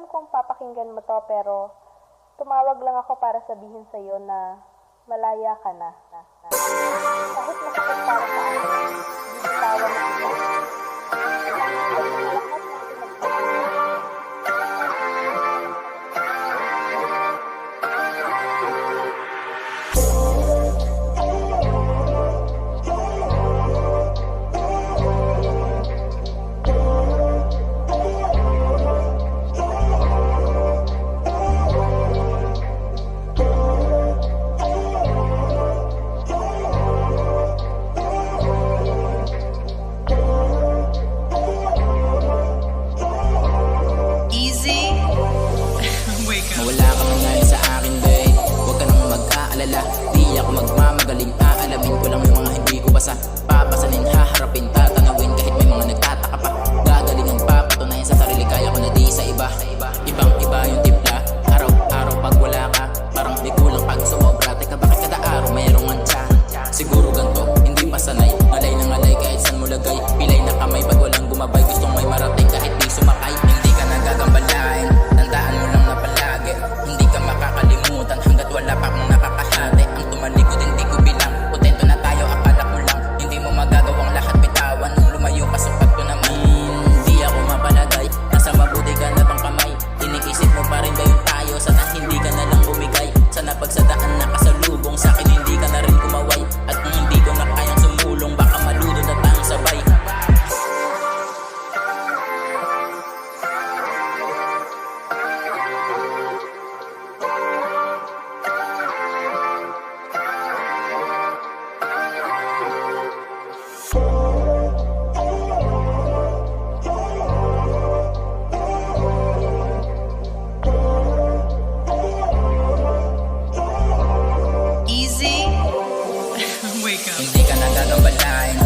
alam kong papakinggan mo to, pero tumawag lang ako para sabihin sa'yo na malaya ka na. Kahit masakit para sa akin, bibitawan mo kita. Mawala ka man ngayon sa akin, babe. Huwag ka nang mag-aalala. Di ako magmamagaling. Aalamin ko lang yung mga hindi ko basa. Papasanin, haharapin, tatanawin kahit may mga nagtataka pa. Gagalingan, papatunayan sa sarili, kaya ko na di sa iba. Ibang iba yung tipla. Araw-araw pag wala ka, parang di kulang pag sumobra. Teka, bakit kada araw mayroong mantsa? Siguro ganto, hindi pa sanay. Ngalay na ngalay kahit san mo lagay. Pilay na kamay pag walang gumabay. Gustong may marating kahit di sumakay. Hindi ka nagagambalain, tandaan mo lang na palagi. Hindi ka makakalimutan hanggat wala pa akong nakakahati. Ang tumalikod hindi ko bilang, potento na tayo, akala ko lang. Hindi mo magagawang lahat, bitawan nung lumayo ka sa pagto naman. Hindi ako mapalagay, nasa mabuti ka na bang kamay. Iniisip mo pa rin ba yung tayo, sana hindi ka na lang bumigay. Sana pagsadaan na kasalubong sa'kin, hindi ka na rin kumaway. At kung hindi ko na kayang sumulong, baka maludod na tayong sabay. Hindi ka nagagambalain,